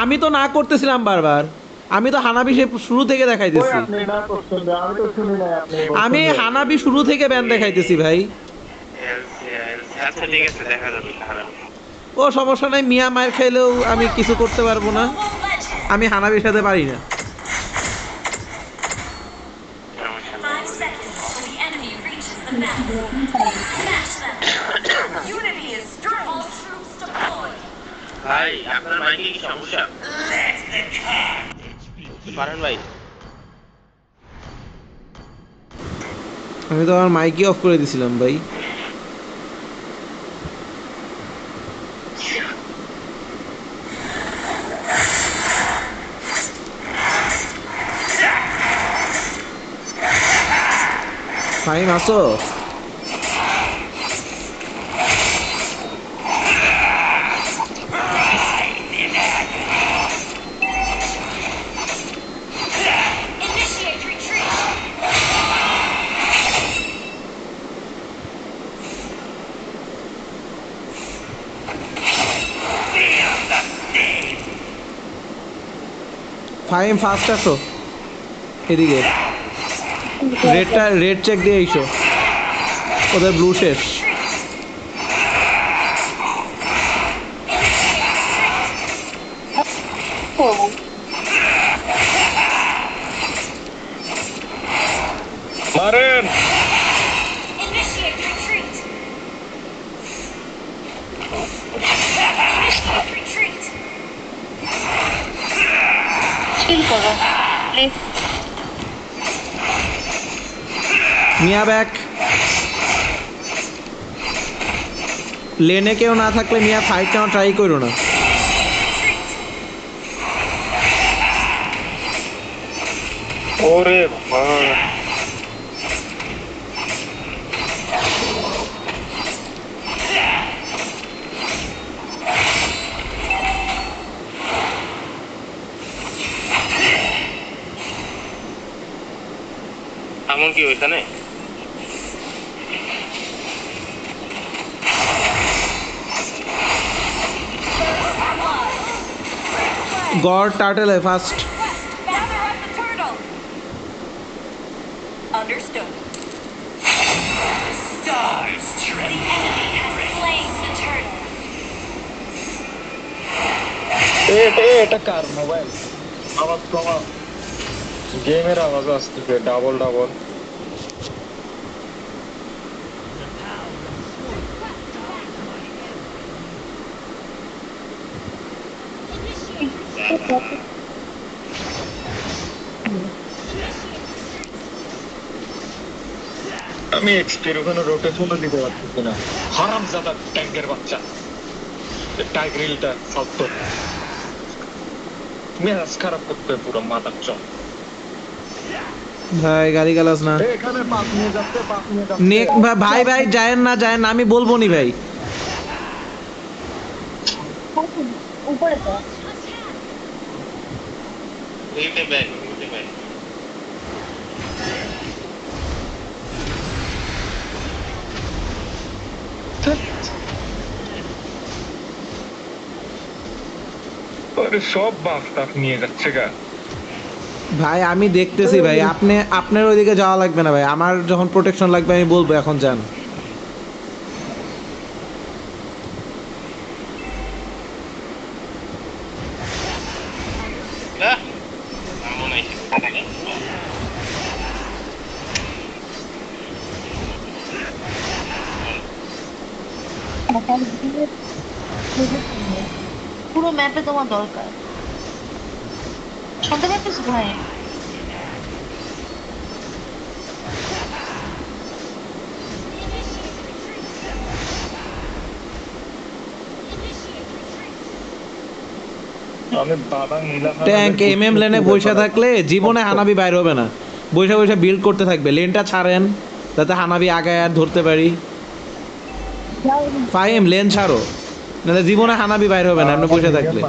আমি তো না করতেছিলাম বারবার। আমি তো হানাবি সে শুরু থেকে ওই দেখাইতেছি। আপনি না করছেন যে, আমি তো শুনি নাই আপনি আমি বলছেন যে হানাবি শুরু থেকে ব্যান দেখাইতেছি ভাই। আচ্ছা ঠিক আছে, দেখা যাবে হারাবে। ও সমস্যা নাই, মিয়া মায়ের খাইলেও আমি কিছু করতে পারবো না। আমি হানাবির সাথে পারি না। সমস্যা নেই। ভাই আপনার মাইকে কি সমস্যা? পারেন ভাই। আমি তো আমার মাইকই অফ করে দিছিলাম ভাই। ফাইম আছো? ফাইম ফাস্ট আসো এদিকে। রেড চেক দিয়ে আইসো, ওদের ব্লু শেষ। মারেন। চিল করো প্লিজ। Mia back. লেনে কেউ না থাকলে মিয়া ফাইট নেওয়া ট্রাই করো না। ওরে ভাই, এমন কি ওইখানে? God turtle first. Understood. Stars treading. The enemy has slain the turtle. এটা কার মোবাইল? আওয়াজ কমা, গেমের আওয়াজ আসতেছে ডাবল ডাবল। আমি এক্সপির ওখানে রোটেশনও দিতে পারতেছি না। হারামজাদা ট্যাঙ্কের বাচ্চা, টাইগ্রিলটা সত্য মেজাজ খারাপ করতে পুরো মাথার চল। ভাই গালি গালাস না। এখানে পাস নিয়ে যাচ্ছে, পাস নিয়ে যাচ্ছে। ভাই ভাই যায়েন না, যায়েন না, আমি বলবো নি ভাই। উপরে তো উইতে ব্যাক, উইতে ব্যাক। ওরে সব বাস টাস নিয়ে যাচ্ছে গা। ভাই আমি দেখতেছি ভাই, আপনার ওইদিকে যাওয়া লাগবে না ভাই, আমার যখন প্রোটেকশন লাগবে আমি বলবো, এখন যান। আহ, এমন আইছে। পুরো ম্যাপে তোমার দরকার। শুনতে পাচ্ছিস ভাই? আমি বাবা নীলা ট্যাঙ্ক এমএম লেনে বসে থাকলে জীবনে হানাবি বাইর হবে না। বসে বসে বিল্ড করতে থাকবে, লেনটা ছাড়েন যাতে হানাবি আগায় আর ধরতে পারি। ফাইম লেন ছাড়ো, নাহলে জীবনে হানাবি বাইর হবে না আপনি বসে থাকলে।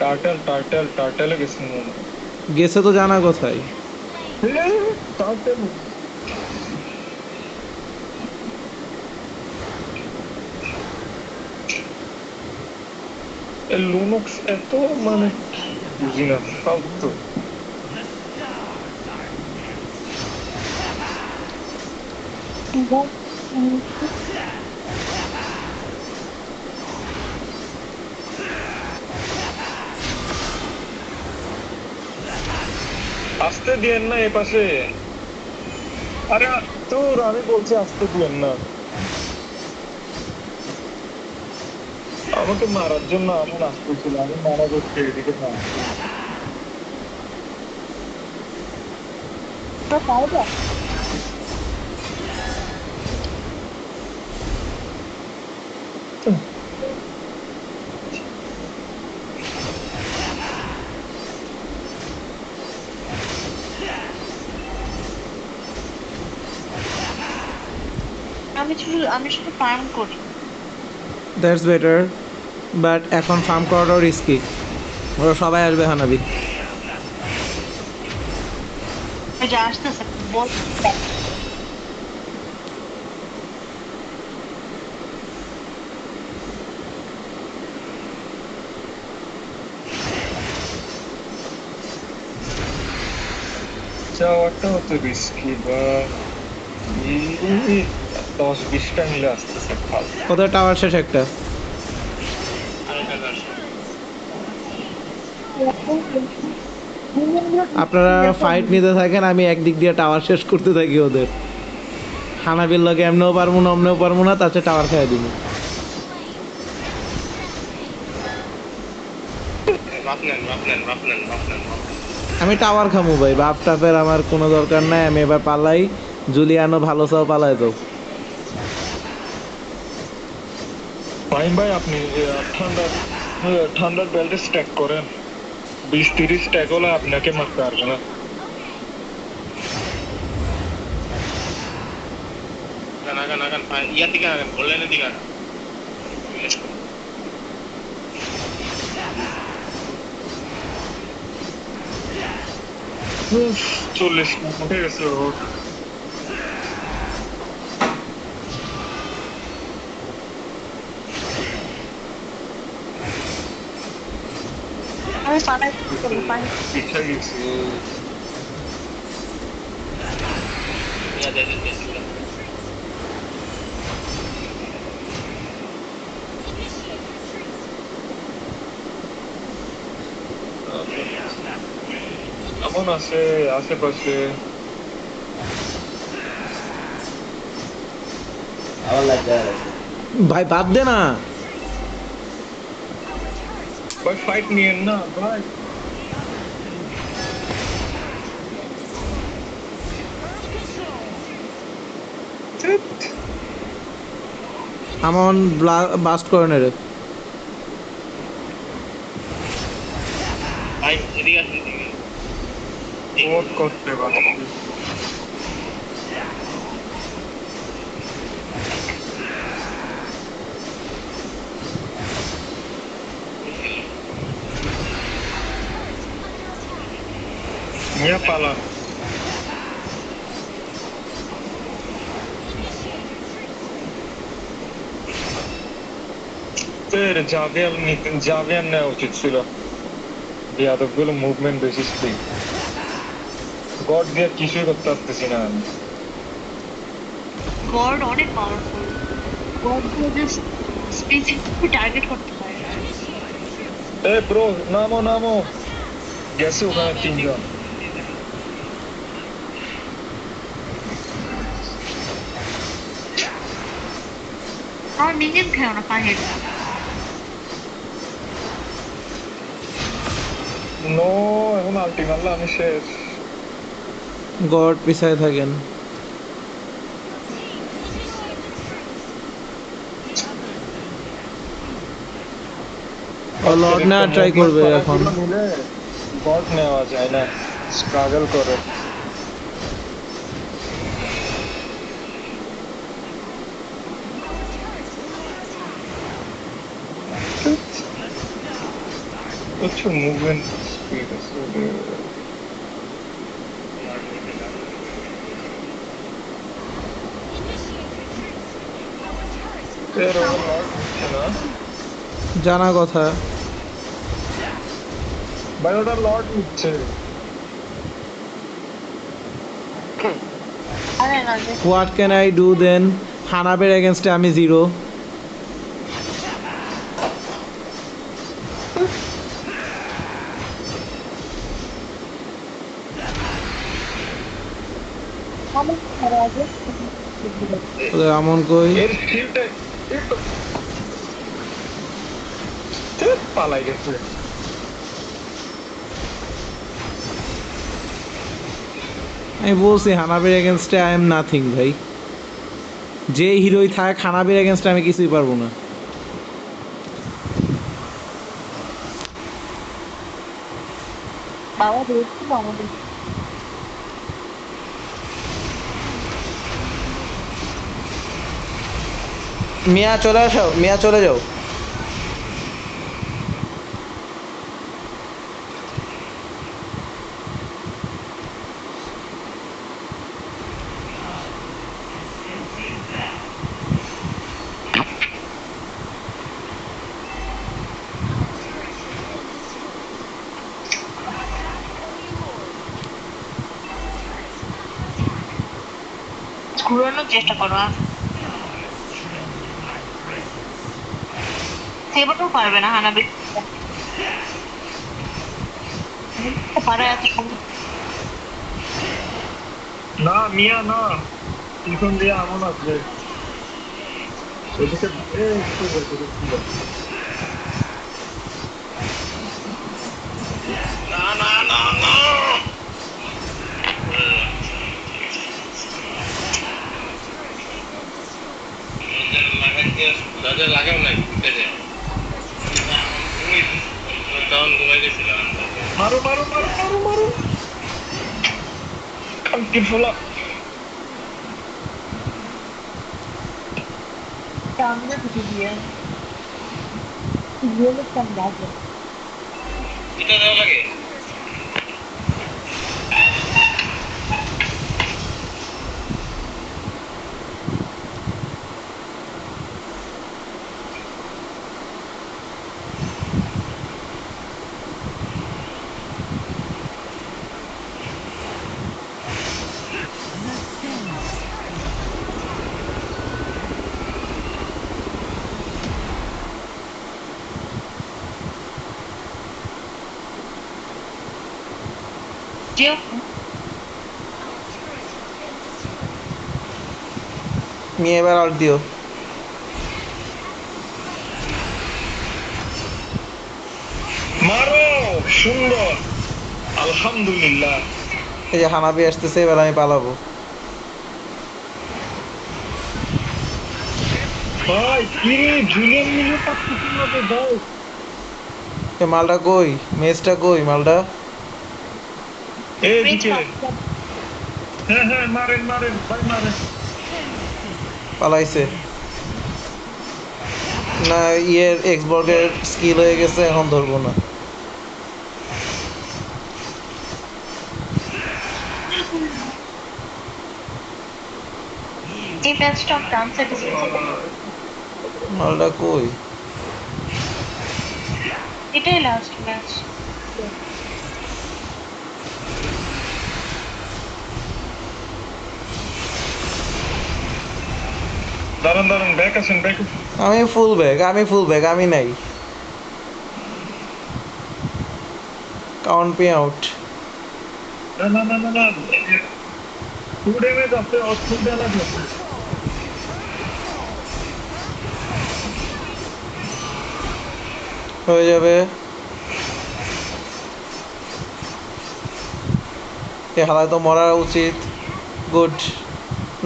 টার্টেল টার্টেল টার্টেলে গেছে মনে হয়। গেছে তো জানা কোথায়। টার্টেল লুনোক্স এত মানে বুঝি না ফালতু। আসতে দিয়েন না এ পাশে। আরে তোর আমি বলছি আসতে দিয়েন না। আমাকে মারার জন্য এমন আসতেছিল, আমি মারা করতে এদিকে না। আমি শুধু ফার্ম করি। দ্যাটস বেটার, বাট এখন ফার্ম করাটাও রিস্কি। ওরা সবাই আসবে হানাবি। ওই যে আসতেছে বল। যাওয়াটাও তো রিস্কি বা এই 10-20টা মিলে আসতেছে ফালতু। ওদের টাওয়ার শেষ একটা। আরেকটা দশ। আপনারা ফাইট নিতে থাকেন, আমি একদিক দিয়ে টাওয়ার শেষ করতে থাকি ওদের। হানাবির লগে এমনিও পারবো না অমনেও পারবো না, তাতে টাওয়ার খেয়ে দিব। বাপ নেন, বাপ নেন, বাপ নেন, বাপ নেন, বাপ নেন। আমি টাওয়ার খামু ভাই, বাপ টাপের আমার কোনো দরকার নাই। আমি এবার পালাই, জুলিয়ানো ভালো চাও পালাই দাও। ফাহিম ভাই আপনি ঠান্ডার ঠান্ডার বেল্টে স্ট্যাক করেন, 20-30 স্ট্যাক হলে আপনাকে মারতে পারবে না। আগান, আগান, আগান, ইয়ার দিকে আগান, গোল্ডেনের দিকে আগান। উফ, 40 মিনিট উঠে গেছে ওর। আমি পালাই পানি। পিছিয়ে গেছি। ইয়া দে, দে, দে, দে। এমন আছে আশেপাশে। ভাই বাদ দে না। ভাই ফাইট নিয়েন না ভাই। ধ্যাৎ। আমন বাস্ট করে নে রে। ভাই, এদিকে আসুন, এদিকে। নোট করতে পারছি। নিয়ে পালান। জাভিয়ার নেওয়া উচিত ছিল। যাদবগুলো মুভমেন্ট বেশি স্পিড। গড দিয়ে কিছুই করতে পারতেছি না আমি। গড অনেক powerful. God just specific target করতে পারে। এ ব্রো, নামো নামো। গেছে ওখানে 3 জন। আমার মিনিয়ন খেও না পানির। নো, এখন আলটি মারলে আমি শেষ। গড পিছায় থাকেন। ও লর্ড না ট্রাই করবে এখন। মিলে গড নেওয়া যায় না, স্ট্রাগল করে। প্রচুর মুভমেন্ট স্পিড আছে ওদের। এর ওভার লর্ড হচ্ছে না। জানা কথা। ভাই ওটা লর্ড নিচ্ছে। আরে না যে what can I do then? হানাবের এগেনস্টে আমি জিরো। আমার ঘরে আগে ওদের আমন কই? এর স্কিলটা একটু পালাই গেছে। আমি বলছি হানাবির এগেনস্টে আই এম নাথিং ভাই। যে হিরোই থাক হানাবির এগেনস্টে আমি কিছুই পারবো না। বাবা দেখছিল আমাদের মিয়া চলে আসো, মিয়া চলে যাও। ঘুরানোর চেষ্টা করো সেবাটাও পারবে না হানাবি পারে এত সময় না মিয়া না, পিছন দিয়ে এমন আসবে এদিকে। একটু বলতে একটু বলতে। না না না না দরজা লাগাও নাই তখন ঘুমাই গেছিলাম। মারো মারো মারো মারো মারো কালকে ফোলা। সামনে ঢুকে দিয়ে গেলে সব লাগবে এটা দেওয়া লাগে। যেও মিয়া এবার আউট দিও। মারো, সুন্দর, আলহামদুলিল্লাহ। এই যে হানাবি আসতেছে, এবার আমি পালাবো। ভাই কিরে জুলিয়ান মিলে পাচ্ছি না রে ভাই। এ মালটা কই? মেজটা কই মালটা? এইদিকে। হ্যাঁ হ্যাঁ মারেন মারেন ভাই মারেন। পালাইছে না, ইয়ের এক্সবর্গের স্কিল হয়ে গেছে, এখন ধরবো না। এই ম্যাচটা ডান সাইডে মালটা কই? এটাই লাস্ট ম্যাচ দাঁড়ান দাঁড়ান, ব্যাক আছেন ব্যাক। আমি ফুল ব্যাগ, আমি ফুল ব্যাগ, আমি নাই। Count me out. না না না না না, টু ড্যামেজ আছে, অস্ত্র ড্যামেজ আছে। হয়ে যাবে। এ হালায় তো মরা উচিত। Good.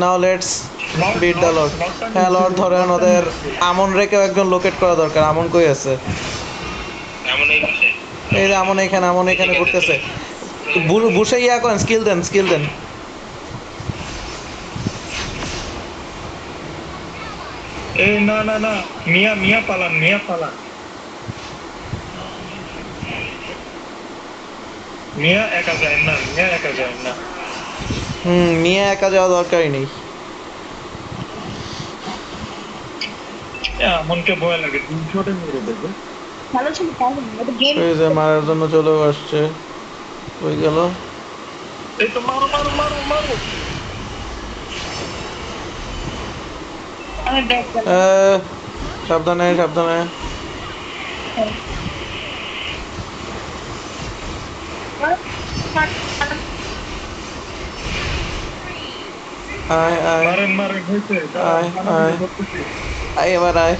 Now let's beat the lord. হ্যাঁ লর্ড ধরেন, ওদের আমন রেখেও একজন লোকেট করা দরকার। আমন কই আছে? এমন এই পাশে এই যে আমন এখানে, আমন এখানে ঘুরতেছে। বুসে ইয়া করেন, স্কিল দেন, স্কিল দেন। এই না না না, মিয়া মিয়া পালান, মিয়া পালান। মিয়া একা যায় না, মিয়া একা যায় না। মিয়া একা যাওয়া দরকারই নেই। মনকে ভয় লাগে, 3 শটে মেরে দেবে। ভালো ছিল তাহলে এটা গেম এই যে মারার জন্য চলেও আসছে, ওই গেল। এই তো মারো মারো মারো মারো। আমি ব্যাক গেলাম সাবধানে সাবধানে। আয় আয় মারেন মারেন হয়েছে আয়, আয়। আয় এবার আয়।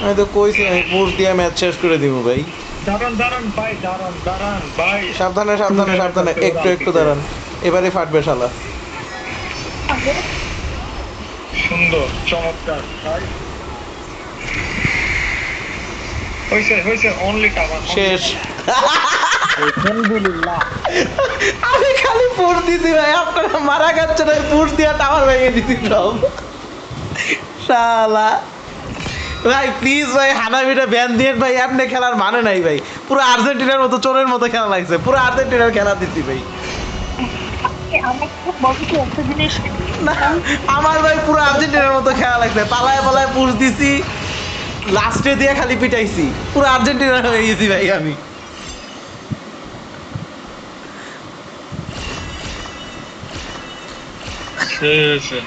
আমি তো কইছি আমি পুশ দিয়ে ম্যাচ শেষ করে দিব ভাই। দাঁড়ান দাঁড়ান ভাই দাঁড়ান দাঁড়ান ভাই। সাবধানে সাবধানে সাবধানে, একটু একটু দাঁড়ান, এবারে ফাটবে শালা। সুন্দর চমৎকার ভাই। হয়েছে হয়েছে অনলি টাওয়ার শেষ। আলহামদুলিল্লাহ। আমি খালি পুশ দিছি ভাই, আপনারা মারা যাচ্ছে না, পুশ দিয়ে টাওয়ার ভেঙে দিছি সব শালা। ভাই প্লিজ ভাই হানাবিটা ব্যান দিয়ে ভাই, আপনি খেলার মানে নাই ভাই, পুরো আর্জেন্টিনার মতো চোরের মতো খেলা লাগছে, পুরো আর্জেন্টিনার খেলা দিচ্ছি ভাই। আমার খুব বড় একটা জিনিস না আমার ভাই পুরো আর্জেন্টিনার মতো খেলা লাগছে, পালায় পালায় পুশ দিছি, লাস্টে দিয়ে খালি পিটাইছি, পুরো আর্জেন্টিনার হয়ে গেছি ভাই আমি। হয়েছে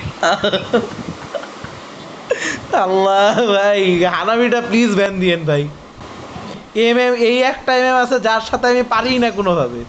আল্লাহ ভাই, হানাবিটা প্লিজ ব্যান দিয়েন ভাই। এই একটা এমএম আছে যার সাথে আমি পারি না কোনোভাবে।